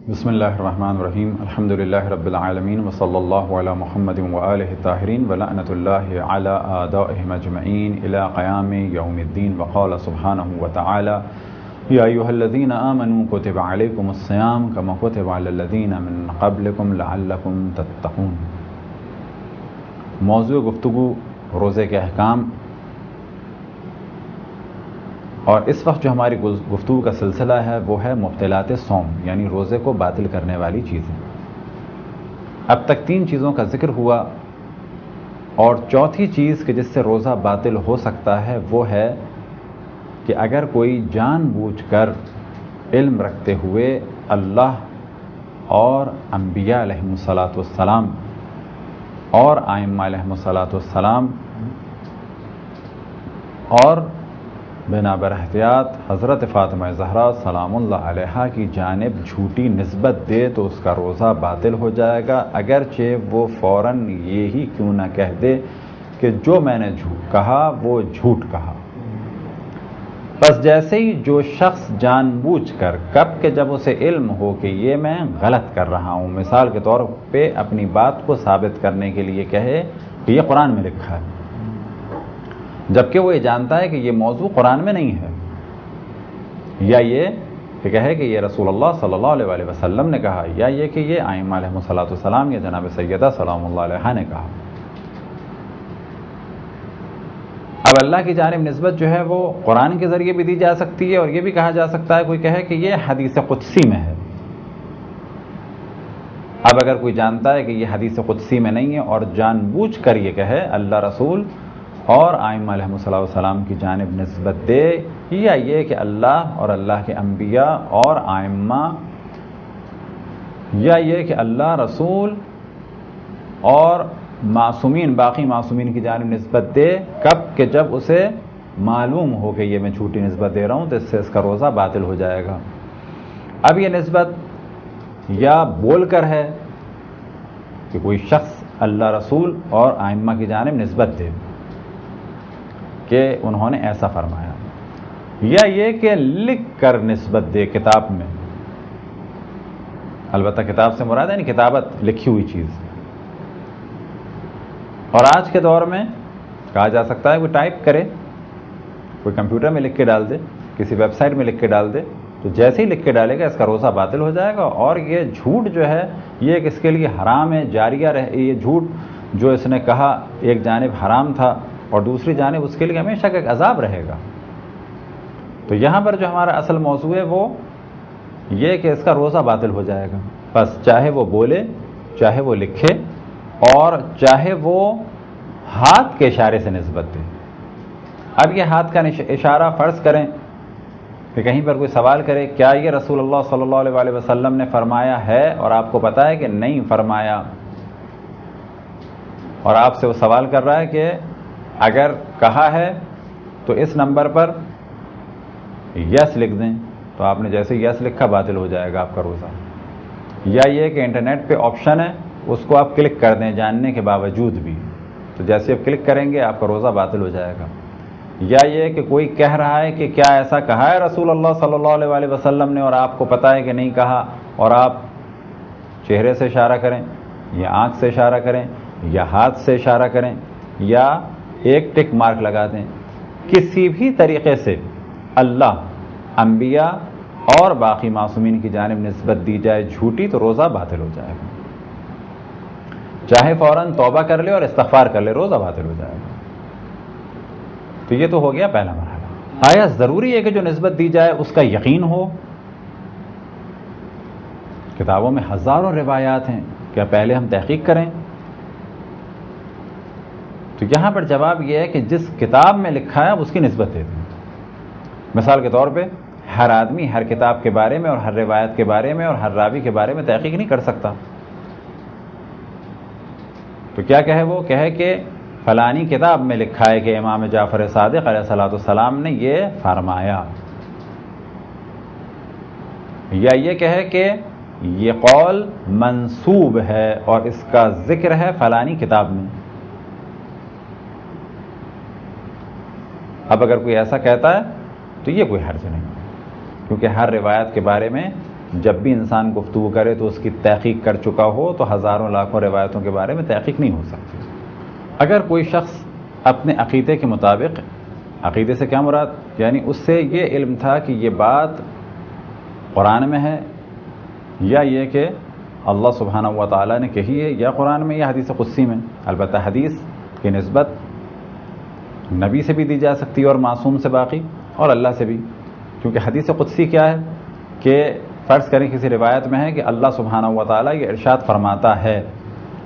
بسم اللہ الرحمن الرحیم الحمد للہ رب العالمین وصلی اللہ علی محمد وآلہ الطاہرین ولعنۃ اللہ علی اعدائہم اجمعین الی قیام یوم الدین وقال سبحانہ وتعالی یا ایھا الذین آمنوا کتب علیکم الصیام کما کتب علی الذین من قبلکم لعلکم تتقون۔ موضوع گفتگو روزے کے احکام، اور اس وقت جو ہماری گفتگو کا سلسلہ ہے وہ ہے مبطلات صوم، یعنی روزے کو باطل کرنے والی چیزیں۔ اب تک 3 چیزوں کا ذکر ہوا، اور چوتھی چیز کہ جس سے روزہ باطل ہو سکتا ہے وہ ہے کہ اگر کوئی جان بوجھ کر علم رکھتے ہوئے اللہ اور انبیاء علیہم الصلاۃ والسلام اور ائمہ علیہم الصلاۃ والسلام اور بنا بر احتیاط حضرت فاطمہ زہرا سلام اللہ علیہا کی جانب جھوٹی نسبت دے تو اس کا روزہ باطل ہو جائے گا، اگرچہ وہ فوراً یہی کیوں نہ کہہ دے کہ جو میں نے جھوٹ کہا وہ جھوٹ کہا۔ بس جیسے ہی جو شخص جان بوجھ کر کب کہ جب اسے علم ہو کہ یہ میں غلط کر رہا ہوں، مثال کے طور پہ اپنی بات کو ثابت کرنے کے لیے کہے کہ یہ قرآن میں لکھا ہے، جبکہ وہ یہ جانتا ہے کہ یہ موضوع قرآن میں نہیں ہے، یا یہ کہ کہے کہ یہ رسول اللہ صلی اللہ علیہ وآلہ وسلم نے کہا، یا یہ کہ یہ ائمہ علیہم الصلاۃ والسلام یا جناب سیدہ سلام اللہ علیہا نے کہا۔ اب اللہ کی جانب نسبت جو ہے وہ قرآن کے ذریعے بھی دی جا سکتی ہے، اور یہ بھی کہا جا سکتا ہے، کوئی کہے کہ یہ حدیث قدسی میں ہے۔ اب اگر کوئی جانتا ہے کہ یہ حدیث قدسی میں نہیں ہے اور جان بوجھ کر یہ کہے اللہ رسول اور ائمہ علیہم الصلوۃ والسلام کی جانب نسبت دے، یا یہ کہ اللہ اور اللہ کے انبیاء اور ائمہ، یا یہ کہ اللہ رسول اور معصومین باقی معصومین کی جانب نسبت دے، کب کہ جب اسے معلوم ہو کہ یہ میں جھوٹی نسبت دے رہا ہوں تو اس سے اس کا روزہ باطل ہو جائے گا۔ اب یہ نسبت یا بول کر ہے کہ کوئی شخص اللہ رسول اور ائمہ کی جانب نسبت دے کہ انہوں نے ایسا فرمایا، یا یہ کہ لکھ کر نسبت دے کتاب میں، البتہ کتاب سے مراد ہے نہیں کتابت، لکھی ہوئی چیز۔ اور آج کے دور میں کہا جا سکتا ہے کوئی ٹائپ کرے، کوئی کمپیوٹر میں لکھ کے ڈال دے، کسی ویب سائٹ میں لکھ کے ڈال دے، تو جیسے ہی لکھ کے ڈالے گا اس کا روزہ باطل ہو جائے گا، اور یہ جھوٹ جو ہے یہ کہ اس کے لیے حرام ہے، جاریہ رہے، یہ جھوٹ جو اس نے کہا ایک جانب حرام تھا اور دوسری جانب اس کے لیے ہمیشہ کا ایک عذاب رہے گا۔ تو یہاں پر جو ہمارا اصل موضوع ہے وہ یہ کہ اس کا روزہ باطل ہو جائے گا، بس چاہے وہ بولے، چاہے وہ لکھے، اور چاہے وہ ہاتھ کے اشارے سے نسبت دے۔ اب یہ ہاتھ کا اشارہ فرض کریں کہ کہیں پر کوئی سوال کرے کیا یہ رسول اللہ صلی اللہ علیہ وآلہ وسلم نے فرمایا ہے، اور آپ کو پتا ہے کہ نہیں فرمایا، اور آپ سے وہ سوال کر رہا ہے کہ اگر کہا ہے تو اس نمبر پر یس لکھ دیں، تو آپ نے جیسے یس لکھا باطل ہو جائے گا آپ کا روزہ۔ یا یہ کہ انٹرنیٹ پہ آپشن ہے اس کو آپ کلک کر دیں جاننے کے باوجود بھی، تو جیسے آپ کلک کریں گے آپ کا روزہ باطل ہو جائے گا۔ یا یہ کہ کوئی کہہ رہا ہے کہ کیا ایسا کہا ہے رسول اللہ صلی اللہ علیہ وآلہ وسلم نے، اور آپ کو پتہ ہے کہ نہیں کہا، اور آپ چہرے سے اشارہ کریں یا آنکھ سے اشارہ کریں یا ہاتھ سے اشارہ کریں یا ایک ٹک مارک لگا دیں، کسی بھی طریقے سے اللہ، انبیاء اور باقی معصومین کی جانب نسبت دی جائے جھوٹی تو روزہ باطل ہو جائے گا، چاہے فوراً توبہ کر لے اور استغفار کر لے، روزہ باطل ہو جائے گا۔ تو یہ تو ہو گیا پہلا مرحلہ۔ آیا ضروری ہے کہ جو نسبت دی جائے اس کا یقین ہو؟ کتابوں میں ہزاروں روایات ہیں، کیا پہلے ہم تحقیق کریں؟ تو یہاں پر جواب یہ ہے کہ جس کتاب میں لکھا ہے اس کی نسبت دے دیں۔ مثال کے طور پہ ہر آدمی ہر کتاب کے بارے میں اور ہر روایت کے بارے میں اور ہر راوی کے بارے میں تحقیق نہیں کر سکتا، تو کیا کہے وہ کہے کہ فلانی کتاب میں لکھا ہے کہ امام جعفر صادق علیہ الصلوۃ والسلام نے یہ فرمایا، یا یہ کہے کہ یہ قول منسوب ہے اور اس کا ذکر ہے فلانی کتاب میں۔ اب اگر کوئی ایسا کہتا ہے تو یہ کوئی حرج نہیں، کیونکہ ہر روایت کے بارے میں جب بھی انسان گفتگو کرے تو اس کی تحقیق کر چکا ہو تو ہزاروں لاکھوں روایتوں کے بارے میں تحقیق نہیں ہو سکتی۔ اگر کوئی شخص اپنے عقیدے کے مطابق، عقیدے سے کیا مراد، یعنی اس سے یہ علم تھا کہ یہ بات قرآن میں ہے یا یہ کہ اللہ سبحانہ و تعالیٰ نے کہی ہے، یا قرآن میں یا حدیث قدسی میں، البتہ حدیث کی نسبت نبی سے بھی دی جا سکتی ہے اور معصوم سے باقی، اور اللہ سے بھی، کیونکہ حدیث قدسی کیا ہے کہ فرض کریں کسی روایت میں ہے کہ اللہ سبحانہ و تعالیٰ یہ ارشاد فرماتا ہے،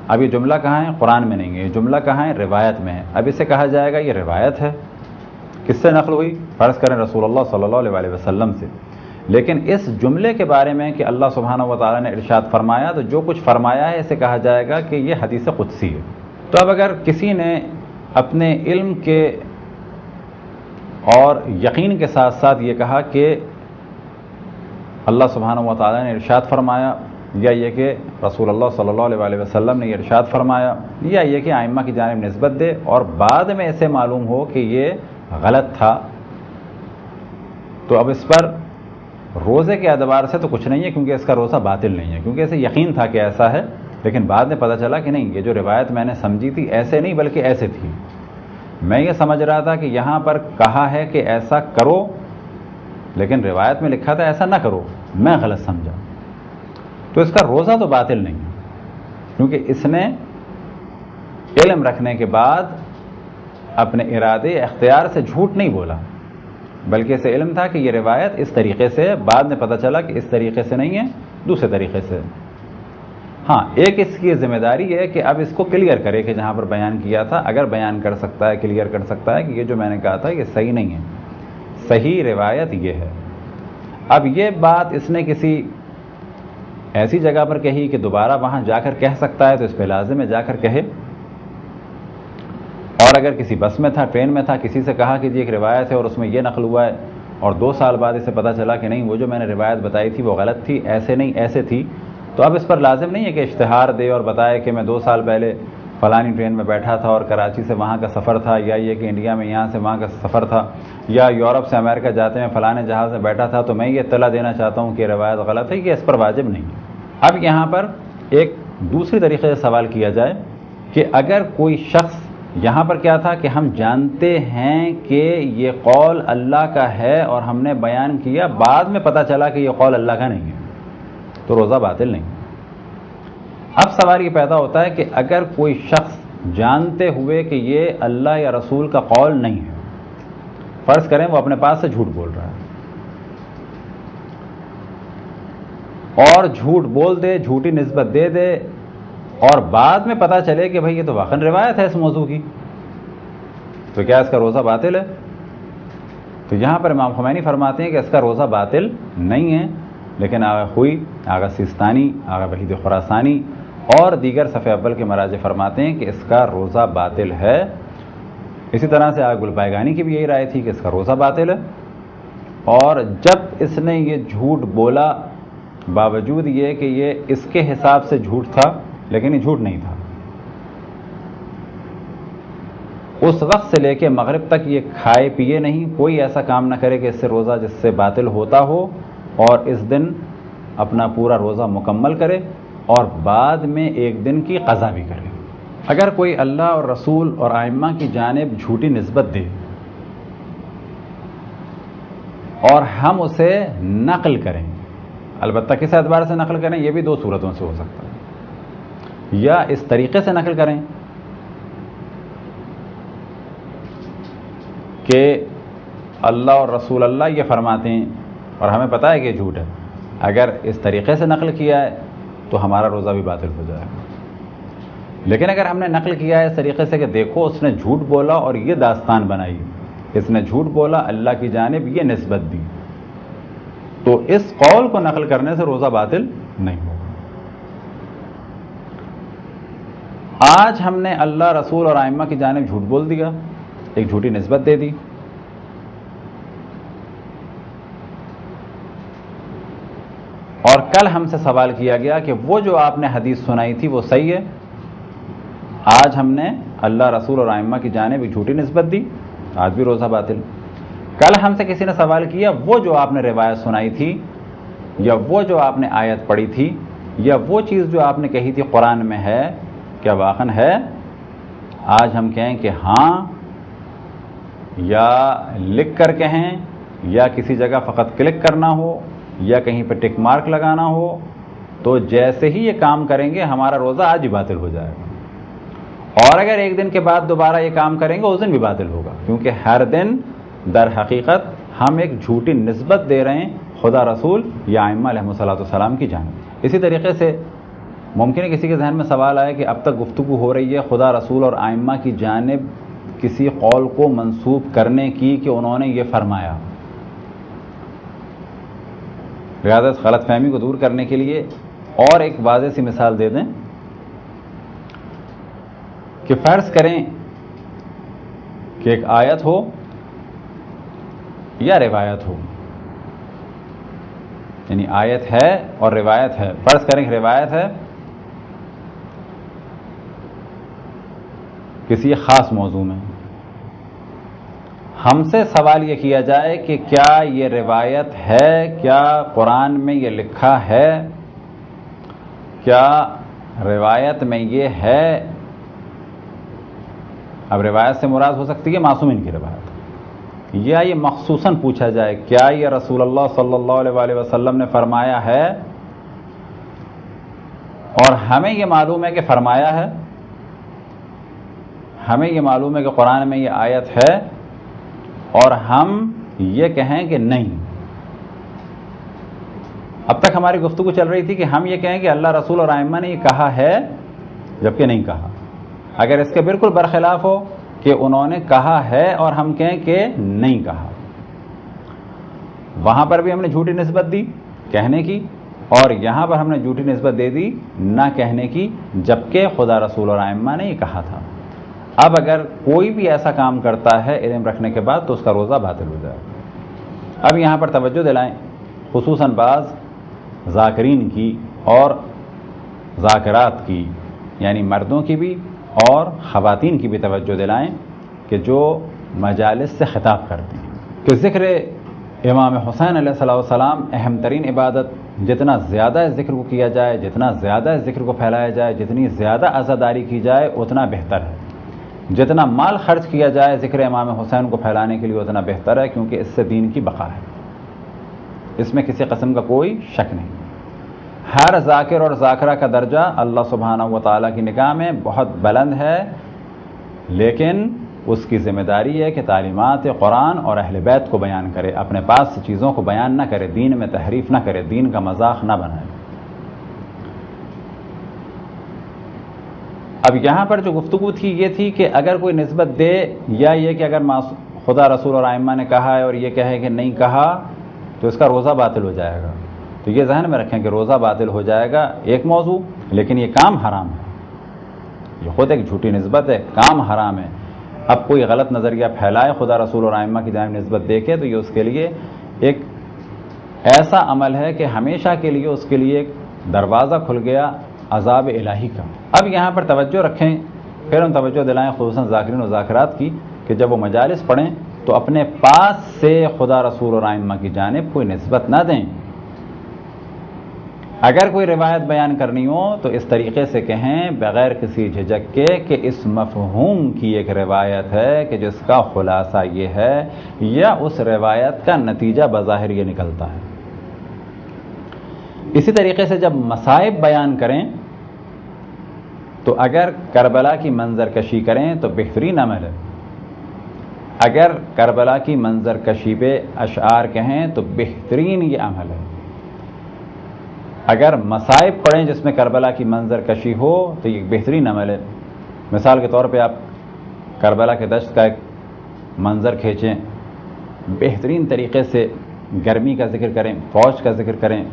اب یہ جملہ کہاں ہے؟ قرآن میں نہیں ہے، یہ جملہ کہاں ہے؟ روایت میں ہے۔ اب اسے کہا جائے گا یہ روایت ہے، کس سے نقل ہوئی؟ فرض کریں رسول اللہ صلی اللہ علیہ وسلم سے، لیکن اس جملے کے بارے میں کہ اللہ سبحانہ و تعالیٰ نے ارشاد فرمایا، تو جو کچھ فرمایا ہے اسے کہا جائے گا کہ یہ حدیث قدسی ہے۔ تو اب اگر کسی نے اپنے علم کے اور یقین کے ساتھ ساتھ یہ کہا کہ اللہ سبحانہ و تعالیٰ نے ارشاد فرمایا، یا یہ کہ رسول اللہ صلی اللہ علیہ وسلم نے یہ ارشاد فرمایا، یا یہ کہ ائمہ کی جانب نسبت دے، اور بعد میں اسے معلوم ہو کہ یہ غلط تھا، تو اب اس پر روزے کے اعتبار سے تو کچھ نہیں ہے، کیونکہ اس کا روزہ باطل نہیں ہے، کیونکہ اسے یقین تھا کہ ایسا ہے، لیکن بعد میں پتہ چلا کہ نہیں، یہ جو روایت میں نے سمجھی تھی ایسے نہیں بلکہ ایسے تھی، میں یہ سمجھ رہا تھا کہ یہاں پر کہا ہے کہ ایسا کرو، لیکن روایت میں لکھا تھا ایسا نہ کرو، میں غلط سمجھا، تو اس کا روزہ تو باطل نہیں ہے، کیونکہ اس نے علم رکھنے کے بعد اپنے ارادے اختیار سے جھوٹ نہیں بولا، بلکہ اسے علم تھا کہ یہ روایت اس طریقے سے، بعد میں پتہ چلا کہ اس طریقے سے نہیں ہے، دوسرے طریقے سے۔ ہاں، ایک اس کی ذمہ داری ہے کہ اب اس کو کلیئر کرے کہ جہاں پر بیان کیا تھا، اگر بیان کر سکتا ہے، کلیئر کر سکتا ہے کہ یہ جو میں نے کہا تھا یہ صحیح نہیں ہے، صحیح روایت یہ ہے۔ اب یہ بات اس نے کسی ایسی جگہ پر کہی کہ دوبارہ وہاں جا کر کہہ سکتا ہے، تو اس پہ لازم ہے جا کر کہے، اور اگر کسی بس میں تھا، ٹرین میں تھا، کسی سے کہا کہ جی ایک روایت ہے اور اس میں یہ نقل ہوا ہے، اور 2 سال بعد اسے پتہ چلا کہ نہیں، وہ جو میں نے روایت بتائی تھی وہ غلط تھی، ایسے نہیں ایسے تھی، تو اب اس پر لازم نہیں ہے کہ اشتہار دے اور بتائے کہ میں 2 سال پہلے فلانی ٹرین میں بیٹھا تھا اور کراچی سے وہاں کا سفر تھا، یا یہ کہ انڈیا میں یہاں سے وہاں کا سفر تھا، یا یورپ سے امریکہ جاتے میں فلانے جہاز میں بیٹھا تھا، تو میں یہ اطلاع دینا چاہتا ہوں کہ روایت غلط ہے، کہ اس پر واجب نہیں ہے۔ اب یہاں پر ایک دوسری طریقے سے سوال کیا جائے کہ اگر کوئی شخص، یہاں پر کیا تھا کہ ہم جانتے ہیں کہ یہ قول اللہ کا ہے اور ہم نے بیان کیا، بعد میں پتہ چلا کہ یہ قول اللہ کا نہیں ہے، تو روزہ باطل نہیں۔ اب سوال یہ پیدا ہوتا ہے کہ اگر کوئی شخص جانتے ہوئے کہ یہ اللہ یا رسول کا قول نہیں ہے، فرض کریں وہ اپنے پاس سے جھوٹ بول رہا ہے، اور جھوٹ بول دے، جھوٹی نسبت دے دے، اور بعد میں پتہ چلے کہ بھئی یہ تو واقعی روایت ہے اس موضوع کی، تو کیا اس کا روزہ باطل ہے؟ تو یہاں پر امام خمینی فرماتے ہیں کہ اس کا روزہ باطل نہیں ہے، لیکن آغا خوئی، آغا سیستانی، آغا وحید خراسانی اور دیگر صف اول کے مراجع فرماتے ہیں کہ اس کا روزہ باطل ہے۔ اسی طرح سے آغا گلپائگانی کی بھی یہی رائے تھی کہ اس کا روزہ باطل ہے، اور جب اس نے یہ جھوٹ بولا، باوجود یہ کہ یہ اس کے حساب سے جھوٹ تھا، لیکن یہ جھوٹ نہیں تھا، اس وقت سے لے کے مغرب تک یہ کھائے پیے نہیں، کوئی ایسا کام نہ کرے کہ اس سے روزہ جس سے باطل ہوتا ہو، اور اس دن اپنا پورا روزہ مکمل کرے، اور بعد میں ایک دن کی قضا بھی کرے۔ اگر کوئی اللہ اور رسول اور ائمہ کی جانب جھوٹی نسبت دے اور ہم اسے نقل کریں، البتہ کس اعتبار سے نقل کریں، یہ بھی 2 صورتوں سے ہو سکتا ہے، یا اس طریقے سے نقل کریں کہ اللہ اور رسول اللہ یہ فرماتے ہیں اور ہمیں پتہ ہے کہ یہ جھوٹ ہے، اگر اس طریقے سے نقل کیا ہے تو ہمارا روزہ بھی باطل ہو جائے گا۔ لیکن اگر ہم نے نقل کیا ہے اس طریقے سے کہ دیکھو اس نے جھوٹ بولا اور یہ داستان بنائی، اس نے جھوٹ بولا، اللہ کی جانب یہ نسبت دی، تو اس قول کو نقل کرنے سے روزہ باطل نہیں ہوگا۔ آج ہم نے اللہ، رسول اور ائمہ کی جانب جھوٹ بول دیا، ایک جھوٹی نسبت دے دی، اور کل ہم سے سوال کیا گیا کہ وہ جو آپ نے حدیث سنائی تھی وہ صحیح ہے، آج ہم نے اللہ، رسول اور ائمہ کی جانب ایک جھوٹی نسبت دی، آج بھی روزہ باطل۔ کل ہم سے کسی نے سوال کیا وہ جو آپ نے روایت سنائی تھی یا وہ جو آپ نے آیت پڑھی تھی یا وہ چیز جو آپ نے کہی تھی قرآن میں ہے کیا واقعاً ہے؟ آج ہم کہیں کہ ہاں، یا لکھ کر کہیں، یا کسی جگہ فقط کلک کرنا ہو، یا کہیں پہ ٹک مارک لگانا ہو، تو جیسے ہی یہ کام کریں گے ہمارا روزہ آج ہی باطل ہو جائے گا، اور اگر ایک دن کے بعد دوبارہ یہ کام کریں گے اس دن بھی باطل ہوگا، کیونکہ ہر دن در حقیقت ہم ایک جھوٹی نسبت دے رہے ہیں خدا، رسول یا ائمہ علیہ الصلوۃ والسلام کی جانب۔ اسی طریقے سے ممکن ہے کسی کے ذہن میں سوال آئے کہ اب تک گفتگو ہو رہی ہے خدا، رسول اور ائمہ کی جانب کسی قول کو منسوب کرنے کی کہ انہوں نے یہ فرمایا۔ لہذا اس غلط فہمی کو دور کرنے کے لیے اور ایک واضح سی مثال دے دیں کہ فرض کریں کہ ایک آیت ہو یا روایت ہو، یعنی آیت ہے اور روایت ہے۔ فرض کریں کہ روایت ہے کسی خاص موضوع میں، ہم سے سوال یہ کیا جائے کہ کیا یہ روایت ہے، کیا قرآن میں یہ لکھا ہے، کیا روایت میں یہ ہے؟ اب روایت سے مراد ہو سکتی ہے معصومین کی روایت، یا یہ مخصوصاً پوچھا جائے کیا یہ رسول اللہ صلی اللہ علیہ وآلہ وسلم نے فرمایا ہے، اور ہمیں یہ معلوم ہے کہ فرمایا ہے، ہمیں یہ معلوم ہے کہ قرآن میں یہ آیت ہے، اور ہم یہ کہیں کہ نہیں۔ اب تک ہماری گفتگو چل رہی تھی کہ ہم یہ کہیں کہ اللہ، رسول اور ائمہ نے یہ کہا ہے جبکہ نہیں کہا۔ اگر اس کے بالکل برخلاف ہو کہ انہوں نے کہا ہے اور ہم کہیں کہ نہیں کہا، وہاں پر بھی ہم نے جھوٹی نسبت دی کہنے کی، اور یہاں پر ہم نے جھوٹی نسبت دے دی نہ کہنے کی، جبکہ خدا، رسول اور ائمہ نے یہ کہا تھا۔ اب اگر کوئی بھی ایسا کام کرتا ہے علم رکھنے کے بعد تو اس کا روزہ باطل ہو جائے گا۔ اب یہاں پر توجہ دلائیں، خصوصاً بعض ذاکرین کی اور ذاکرات کی، یعنی مردوں کی بھی اور خواتین کی بھی توجہ دلائیں کہ جو مجالس سے خطاب کرتے ہیں کہ ذکر امام حسین علیہ السلام اہم ترین عبادت، جتنا زیادہ اس ذکر کو کیا جائے، جتنا زیادہ اس ذکر کو پھیلایا جائے، جتنی زیادہ عزاداری کی جائے اتنا بہتر ہے، جتنا مال خرچ کیا جائے ذکر امام حسین کو پھیلانے کے لیے اتنا بہتر ہے، کیونکہ اس سے دین کی بقا ہے، اس میں کسی قسم کا کوئی شک نہیں۔ ہر ذاکر اور ذاکرہ کا درجہ اللہ سبحانہ و تعالیٰ کی نگاہ میں بہت بلند ہے، لیکن اس کی ذمہ داری ہے کہ تعلیمات قرآن اور اہل بیت کو بیان کرے، اپنے پاس سے چیزوں کو بیان نہ کرے، دین میں تحریف نہ کرے، دین کا مذاق نہ بنائے۔ اب یہاں پر جو گفتگو تھی یہ تھی کہ اگر کوئی نسبت دے، یا یہ کہ اگر خدا، رسول اور ائمہ نے کہا ہے اور یہ کہے کہ نہیں کہا تو اس کا روزہ باطل ہو جائے گا۔ تو یہ ذہن میں رکھیں کہ روزہ باطل ہو جائے گا ایک موضوع، لیکن یہ کام حرام ہے، یہ خود ایک جھوٹی نسبت ہے، کام حرام ہے۔ اب کوئی غلط نظریہ پھیلائے خدا، رسول اور ائمہ کی جانب نسبت دے کے، تو یہ اس کے لیے ایک ایسا عمل ہے کہ ہمیشہ کے لیے اس کے لیے ایک دروازہ کھل گیا عذاب الہی کا۔ اب یہاں پر توجہ رکھیں، پھر ہم توجہ دلائیں خصوصاً ذاکرین و ذاکرات کی کہ جب وہ مجالس پڑھیں تو اپنے پاس سے خدا، رسول اور ائمہ کی جانب کوئی نسبت نہ دیں۔ اگر کوئی روایت بیان کرنی ہو تو اس طریقے سے کہیں بغیر کسی جھجک کے کہ اس مفہوم کی ایک روایت ہے کہ جس کا خلاصہ یہ ہے، یا اس روایت کا نتیجہ بظاہر یہ نکلتا ہے۔ اسی طریقے سے جب مصائب بیان کریں تو اگر کربلا کی منظر کشی کریں تو بہترین عمل ہے، اگر کربلا کی منظر کشی پہ اشعار کہیں تو بہترین یہ عمل ہے، اگر مصائب پڑھیں جس میں کربلا کی منظر کشی ہو تو یہ بہترین عمل ہے۔ مثال کے طور پہ آپ کربلا کے دشت کا ایک منظر کھینچیں، بہترین طریقے سے گرمی کا ذکر کریں، فوج کا ذکر کریں،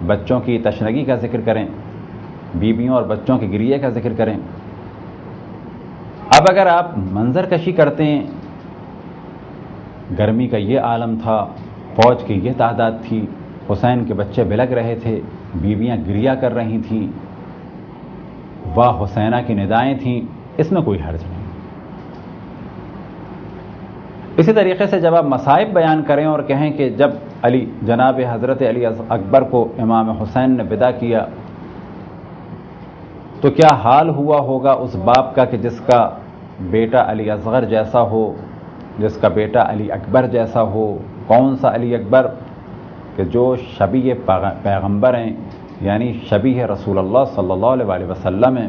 بچوں کی تشنگی کا ذکر کریں، بیویوں اور بچوں کے گریے کا ذکر کریں۔ اب اگر آپ منظر کشی کرتے ہیں، گرمی کا یہ عالم تھا، فوج کی یہ تعداد تھی، حسین کے بچے بلک رہے تھے، بیویاں گریہ کر رہی تھیں، واہ حسینہ کی ندائیں تھیں، اس میں کوئی حرج نہیں۔ اسی طریقے سے جب آپ مصائب بیان کریں اور کہیں کہ جب جناب حضرت علی اکبر کو امام حسین نے ودا کیا تو کیا حال ہوا ہوگا اس باپ کا کہ جس کا بیٹا علی اصغر جیسا ہو، جس کا بیٹا علی اکبر جیسا ہو۔ کون سا علی اکبر؟ کہ جو شبیہ پیغمبر ہیں، یعنی شبیہ رسول اللہ صلی اللہ علیہ وسلم ہیں۔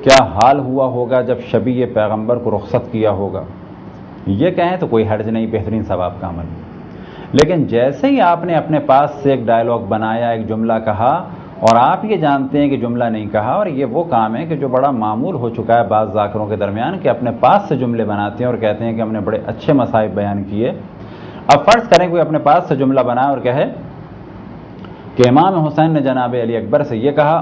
کیا حال ہوا ہوگا جب شبیہ پیغمبر کو رخصت کیا ہوگا؟ یہ کہیں تو کوئی حرج نہیں، بہترین ثواب کا عمل۔ لیکن جیسے ہی آپ نے اپنے پاس سے ایک ڈائلاگ بنایا، ایک جملہ کہا، اور آپ یہ جانتے ہیں کہ جملہ نہیں کہا، اور یہ وہ کام ہے کہ جو بڑا معمول ہو چکا ہے بعض ذاکروں کے درمیان کہ اپنے پاس سے جملے بناتے ہیں اور کہتے ہیں کہ ہم نے بڑے اچھے مصائب بیان کیے۔ اب فرض کریں کوئی اپنے پاس سے جملہ بنائے اور کہے کہ امام حسین نے جناب علی اکبر سے یہ کہا،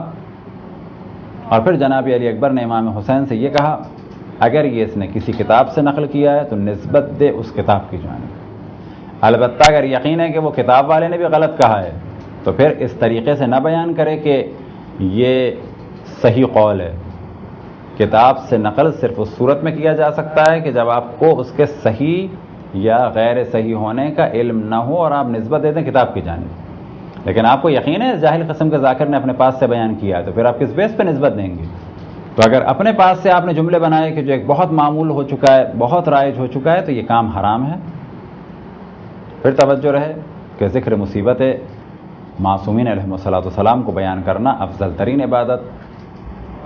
اور پھر جناب علی اکبر نے امام حسین سے یہ کہا۔ اگر یہ اس نے کسی کتاب سے نقل کیا ہے تو نسبت دے اس کتاب کی جانب، البتہ اگر یقین ہے کہ وہ کتاب والے نے بھی غلط کہا ہے تو پھر اس طریقے سے نہ بیان کرے کہ یہ صحیح قول ہے۔ کتاب سے نقل صرف اس صورت میں کیا جا سکتا ہے کہ جب آپ کو اس کے صحیح یا غیر صحیح ہونے کا علم نہ ہو اور آپ نسبت دے دیں کتاب کی جانب۔ لیکن آپ کو یقین ہے جاہل قسم کے ذاکر نے اپنے پاس سے بیان کیا ہے تو پھر آپ کس بیس پہ نسبت دیں گے؟ تو اگر اپنے پاس سے آپ نے جملے بنائے کہ جو ایک بہت معمول ہو چکا ہے، بہت رائج ہو چکا ہے، تو یہ کام حرام ہے۔ پھر توجہ رہے کہ ذکر مصیبت معصومین علیہ السلام کو بیان کرنا افضل ترین عبادت،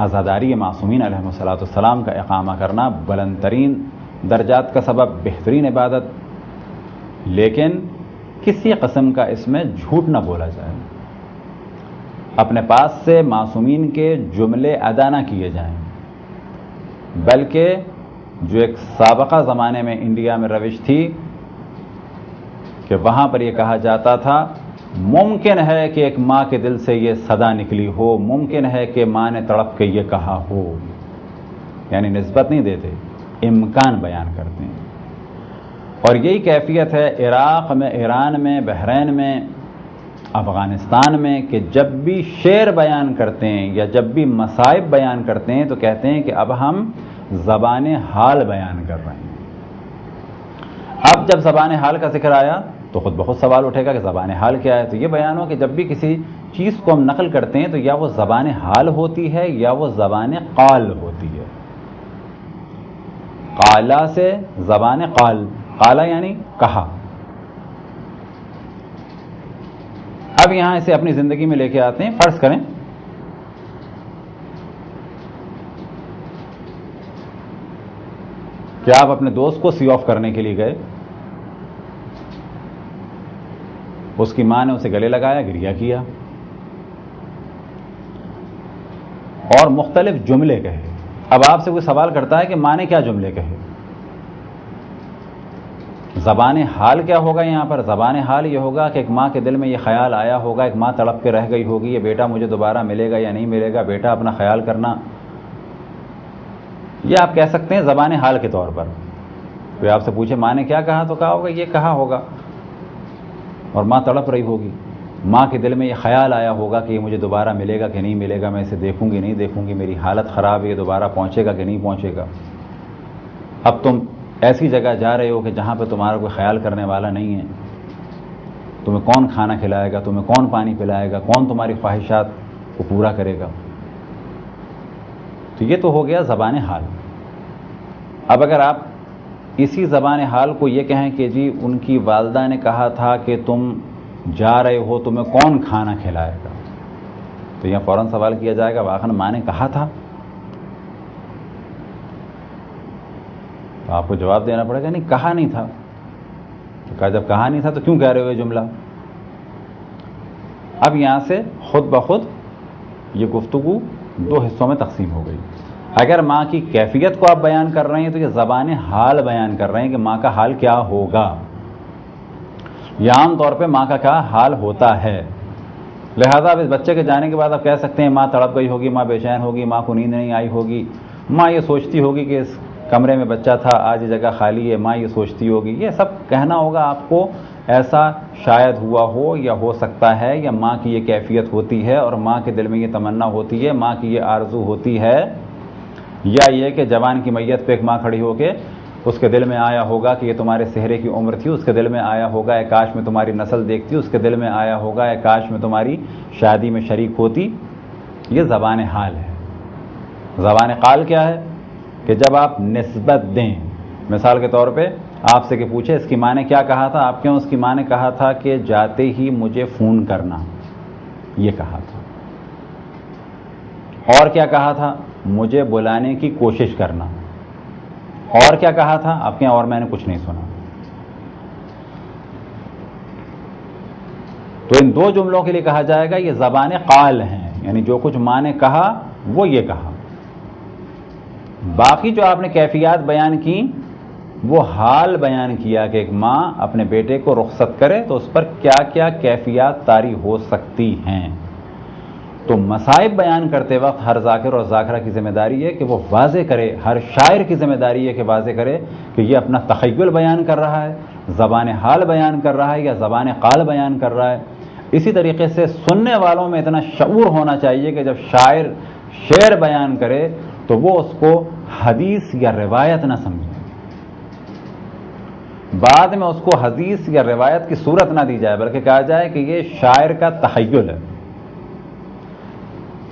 عزاداری معصومین علیہ السلام کا اقامہ کرنا بلند ترین درجات کا سبب، بہترین عبادت، لیکن کسی قسم کا اس میں جھوٹ نہ بولا جائے، اپنے پاس سے معصومین کے جملے ادا نہ کیے جائیں، بلکہ جو ایک سابقہ زمانے میں انڈیا میں روش تھی کہ وہاں پر یہ کہا جاتا تھا ممکن ہے کہ ایک ماں کے دل سے یہ صدا نکلی ہو، ممکن ہے کہ ماں نے تڑپ کے یہ کہا ہو، یعنی نسبت نہیں دیتے، امکان بیان کرتے ہیں۔ اور یہی کیفیت ہے عراق میں، ایران میں، بحرین میں، افغانستان میں، کہ جب بھی شعر بیان کرتے ہیں یا جب بھی مصائب بیان کرتے ہیں تو کہتے ہیں کہ اب ہم زبان حال بیان کر رہے ہیں۔ اب جب زبان حال کا ذکر آیا تو خود بہت سوال اٹھے گا کہ زبان حال کیا ہے؟ تو یہ بیان ہو کہ جب بھی کسی چیز کو ہم نقل کرتے ہیں تو یا وہ زبان حال ہوتی ہے یا وہ زبان قال ہوتی ہے۔ قالا سے زبان قال، قالا یعنی کہا۔ اب یہاں اسے اپنی زندگی میں لے کے آتے ہیں۔ فرض کریں کہ آپ اپنے دوست کو سی آف کرنے کے لیے گئے، اس کی ماں نے اسے گلے لگایا، گریہ کیا اور مختلف جملے کہے۔ اب آپ سے کوئی سوال کرتا ہے کہ ماں نے کیا جملے کہے؟ زبان حال کیا ہوگا یہاں پر؟ زبان حال یہ ہوگا کہ ایک ماں کے دل میں یہ خیال آیا ہوگا، ایک ماں تڑپ کے رہ گئی ہوگی، یہ بیٹا مجھے دوبارہ ملے گا یا نہیں ملے گا، بیٹا اپنا خیال کرنا۔ یہ آپ کہہ سکتے ہیں زبان حال کے طور پر۔ کوئی آپ سے پوچھے ماں نے کیا کہا تو کہا ہوگا یہ کہا ہوگا، اور ماں تڑپ رہی ہوگی، ماں کے دل میں یہ خیال آیا ہوگا کہ یہ مجھے دوبارہ ملے گا کہ نہیں ملے گا، میں اسے دیکھوں گی نہیں دیکھوں گی، میری حالت خراب ہے، یہ دوبارہ پہنچے گا کہ نہیں پہنچے گا۔ اب تم ایسی جگہ جا رہے ہو کہ جہاں پہ تمہارا کوئی خیال کرنے والا نہیں ہے، تمہیں کون کھانا کھلائے گا، تمہیں کون پانی پلائے گا، کون تمہاری خواہشات کو پورا کرے گا؟ تو یہ تو ہو گیا زبان حال۔ اب اگر آپ اسی زبان حال کو یہ کہیں کہ جی ان کی والدہ نے کہا تھا کہ تم جا رہے ہو، تمہیں کون کھانا کھلائے گا، تو یہاں فوراً سوال کیا جائے گا واقعاً ماں نے کہا تھا؟ تو آپ کو جواب دینا پڑے گا نہیں، کہا نہیں تھا۔ تو کہا جب کہا نہیں تھا تو کیوں کہہ رہے ہو یہ جملہ؟ اب یہاں سے خود بخود یہ گفتگو دو حصوں میں تقسیم ہو گئی۔ اگر ماں کی کیفیت کو آپ بیان کر رہے ہیں تو یہ زبان حال بیان کر رہے ہیں کہ ماں کا حال کیا ہوگا، یا عام طور پہ ماں کا کیا حال ہوتا ہے۔ لہذا اب اس بچے کے جانے کے بعد آپ کہہ سکتے ہیں ماں تڑپ گئی ہوگی، ماں بے چین ہوگی، ماں کو نیند نہیں آئی ہوگی، ماں یہ سوچتی ہوگی کہ اس کمرے میں بچہ تھا، آج یہ جگہ خالی ہے، ماں یہ سوچتی ہوگی۔ یہ سب کہنا ہوگا آپ کو، ایسا شاید ہوا ہو یا ہو سکتا ہے، یا ماں کی یہ کیفیت ہوتی ہے اور ماں کے دل میں یہ تمنا ہوتی ہے، ماں کی یہ آرزو ہوتی ہے، یا یہ کہ جوان کی میت پہ ایک ماں کھڑی ہو کے اس کے دل میں آیا ہوگا کہ یہ تمہارے سہرے کی عمر تھی، اس کے دل میں آیا ہوگا اے کاش میں تمہاری نسل دیکھتی، اس کے دل میں آیا ہوگا اے کاش میں تمہاری شادی میں شریک ہوتی. یہ زبان حال ہے. زبان قال کیا ہے؟ کہ جب آپ نسبت دیں. مثال کے طور پہ آپ سے کہ پوچھے اس کی ماں نے کیا کہا تھا، آپ کیوں؟ اس کی ماں نے کہا تھا کہ جاتے ہی مجھے فون کرنا، یہ کہا تھا. اور کیا کہا تھا؟ مجھے بلانے کی کوشش کرنا. اور کیا کہا تھا؟ آپ کے اور میں نے کچھ نہیں سنا. تو ان دو جملوں کے لیے کہا جائے گا یہ زبان قال ہیں، یعنی جو کچھ ماں نے کہا وہ یہ کہا. باقی جو آپ نے کیفیات بیان کی وہ حال بیان کیا کہ ایک ماں اپنے بیٹے کو رخصت کرے تو اس پر کیا کیا کیفیات طاری ہو سکتی ہیں. تو مصائب بیان کرتے وقت ہر ذاکر اور ذاکرہ کی ذمہ داری ہے کہ وہ واضح کرے، ہر شاعر کی ذمہ داری ہے کہ واضح کرے کہ یہ اپنا تخیل بیان کر رہا ہے، زبان حال بیان کر رہا ہے یا زبان قال بیان کر رہا ہے. اسی طریقے سے سننے والوں میں اتنا شعور ہونا چاہیے کہ جب شاعر شعر بیان کرے تو وہ اس کو حدیث یا روایت نہ سمجھے، بعد میں اس کو حدیث یا روایت کی صورت نہ دی جائے بلکہ کہا جائے کہ یہ شاعر کا تخیل ہے.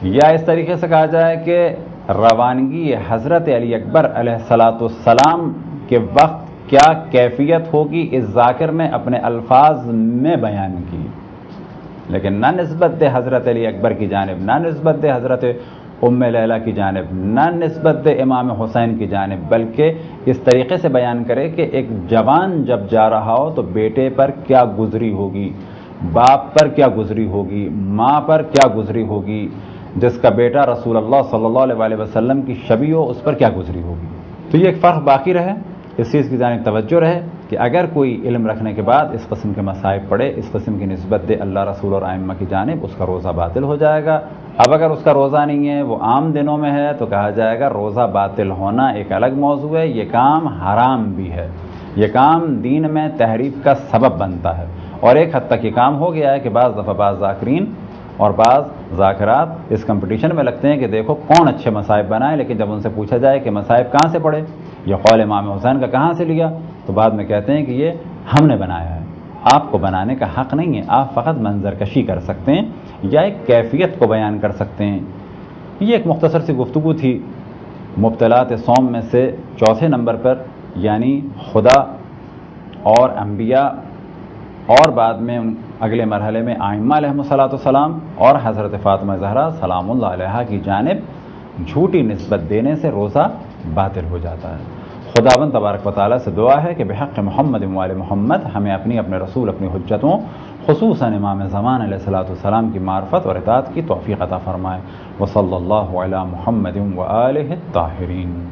یا اس طریقے سے کہا جائے کہ روانگی حضرت علی اکبر علیہ السلام کے وقت کیا کیفیت ہوگی اس ذاکر نے اپنے الفاظ میں بیان کی، لیکن نہ نسبت دے حضرت علی اکبر کی جانب، نہ نسبت دے حضرت ام لیلہ کی جانب، نہ نسبت دے امام حسین کی جانب، بلکہ اس طریقے سے بیان کرے کہ ایک جوان جب جا رہا ہو تو بیٹے پر کیا گزری ہوگی، باپ پر کیا گزری ہوگی، ماں پر کیا گزری ہوگی، جس کا بیٹا رسول اللہ صلی اللہ علیہ وسلم کی شبیہ ہو اس پر کیا گزری ہوگی. تو یہ ایک فرق باقی رہے، اس چیز کی جانب توجہ رہے کہ اگر کوئی علم رکھنے کے بعد اس قسم کے مصائب پڑے، اس قسم کی نسبت دے اللہ رسول اور ائمہ کی جانب، اس کا روزہ باطل ہو جائے گا. اب اگر اس کا روزہ نہیں ہے، وہ عام دنوں میں ہے، تو کہا جائے گا روزہ باطل ہونا ایک الگ موضوع ہے، یہ کام حرام بھی ہے، یہ کام دین میں تحریف کا سبب بنتا ہے. اور ایک حد تک یہ کام ہو گیا ہے کہ بعض دفعہ بعض ذاکرین اور بعض ذاکرات اس کمپٹیشن میں لگتے ہیں کہ دیکھو کون اچھے مصائب بنائے، لیکن جب ان سے پوچھا جائے کہ مصائب کہاں سے پڑھے، یہ قول امام حسین کا کہاں سے لیا، تو بعد میں کہتے ہیں کہ یہ ہم نے بنایا ہے. آپ کو بنانے کا حق نہیں ہے، آپ فقط منظر کشی کر سکتے ہیں یا ایک کیفیت کو بیان کر سکتے ہیں. یہ ایک مختصر سی گفتگو تھی مبطلات صوم میں سے چوتھے نمبر پر، یعنی خدا اور انبیاء اور بعد میں اگلے مرحلے میں ائمہ علیہم السلام اور حضرت فاطمہ زہرا سلام اللہ علیہا کی جانب جھوٹی نسبت دینے سے روزہ باطل ہو جاتا ہے. خداوند تبارک و تعالیٰ سے دعا ہے کہ بحق محمد و آل محمد ہمیں اپنے رسول اپنی حجتوں خصوصاً امام زمان علیہ السلام کی معرفت اور اطاعت کی توفیق عطا فرمائے. وصلی اللہ علی محمد و آلہ الطاہرین.